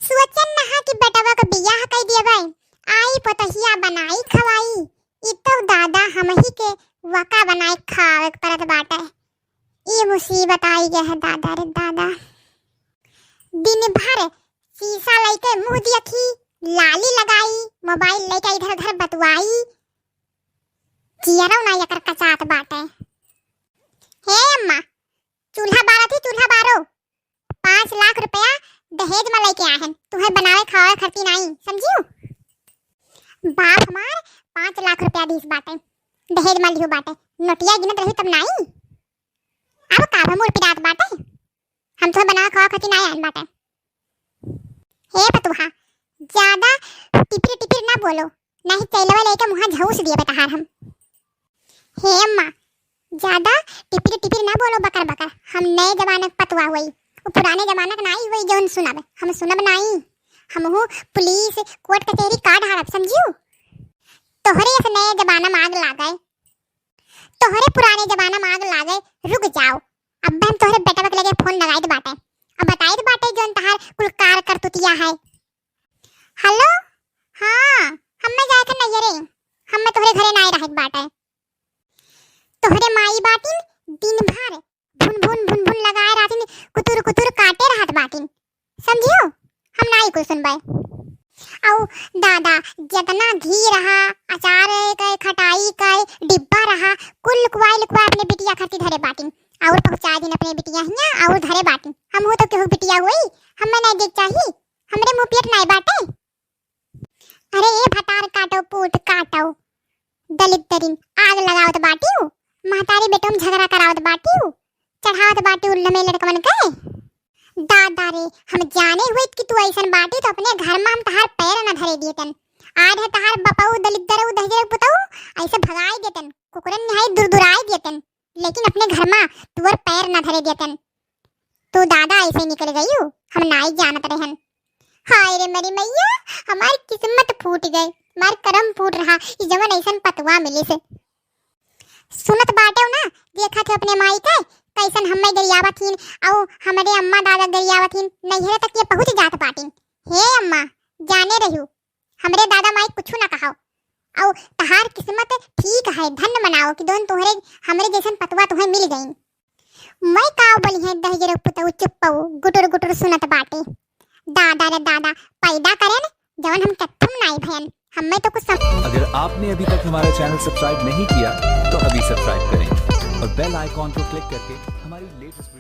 सोचन नहा कि बेटवा का बियाह कर दिया भाई। आई पतहिया बनाई खवाई इ तो दादा हम ही के वका बनाए खावे परत बाटे। ये मुसीबत आई गया है दादा रे दादा। दिन भर शीशा लेके मुंह देखी, लाली लगाई, मोबाइल लेके इधर उधर बतवाई, जियरो ना यकर कचात बाटे। हे अम्मा, चूल्हा बारा थी चूल्हा बारो, 5 लाख रुपया दहेज में लेके आए हैं, तुम्हें बनावे खावे खर्ची नहीं समझियो। बाप हमार 5 लाख रुपया दीस बाटे, दहेज में लियो बाटे, नोटिया गिनत रही तब नहीं। अब का मोर पिरात बाटे, हम तुम्हें बनावे खावे खर्ची नहीं आए बाटे। हे पतुहा, ज्यादा टिपिर टिपिर ना बोलो, नहीं चैलवा लेके मुंह झूस दिए बेटा हम। हे अम्मा, ज्यादा टिपिर टिपिर ना बोलो बकर बकर, हम नए जमाने पतवा हुई, वो पुराने जमाना का नहीं हुई जौन सुनब, हम सुनब नहीं। हम हो पुलिस कोर्ट कचहरी काट हारब समझियो। तोहरे इस नए जमाना में आग लागे, तोहरे पुराने जमाना में आग लागे, रुक जाओ। अब हम तोहरे बेटा के लेके फोन लगाई दे बाटे, अब बताई दे बाटे जौन तहार कुल कार करतुतिया है। हेलो, हाँ हमें जाए थे नैयरे, हमें तोहरे घरे ना रहे बाटे। तोहरे माई बाटिन दिन भर भुन भुन भुन भुन लगाए रहतिन, कुतुर कुतुर काटे रहत बाटिन समझियो। हम नहीं कुछ सुनबे। औ दादा जितना घी रहा, अचार के खटाई के डिब्बा रहा, कुल लुकवाई लुकवा अपने बिटिया खातिर धरे बाटिन और पहुंचा दिन अपने बिटिया हिया और धरे बाटिन। हम हो तो केहू बिटिया हुई, हमें नहीं देख चाहिए, हमरे मुंह पेट नहीं बाटे। अरे ए भटार काटो पूत काटो, दलित तरीन आग लगावत बाटियो, महतारी बेटों में झगड़ा करावत बाटियो, चढ़ावत बाटियो लमे लड़कवन के। दादा रे, हम जाने हुए कि तू ऐसन बाटी तो अपने घर में हम तहार पैर न धरे दियतन। आज है तहार बपाऊ दलित दरऊ दहजर पुताऊ ऐसे भगाई देतन, कुकुरन निहाई दुरदुराई देतन, लेकिन अपने घर में तुअर पैर न धरे दियतन। तू दादा ऐसे निकल गई, हम नहीं जानत रहन। हाय रे मेरी मैया, हमारी किस्मत फूट गई, हमार करम फूट रहा, इस जवन ऐसन पतवा मिली से। सुनत बाटे ना, देखा थे अपने माई के कैसन हमें गरियावा थीन औ हमारे अम्मा दादा गरियावा थीन, नैहरे तक ये पहुंच जात पाटिन। हे अम्मा, जाने रहियो हमरे दादा माई कुछ ना कहाओ, औ तहार किस्मत ठीक है, धन्य मनाओ कि दोन तोहरे हमरे जैसन पतवा तुम्हें मिल गईन। मैं काव बली है दहजर पुतऊ चुप्पऊ गुटुर गुटुर सुनत बाटे। दादा रे दादा पैदा करेन जवन हम कत्थम नहीं भयन, हमें तो कुछ अगर आपने अभी तक हमारा चैनल सब्सक्राइब नहीं किया तो अभी सब्सक्राइब करें और बेल आइकॉन को क्लिक करके हमारी लेटेस्ट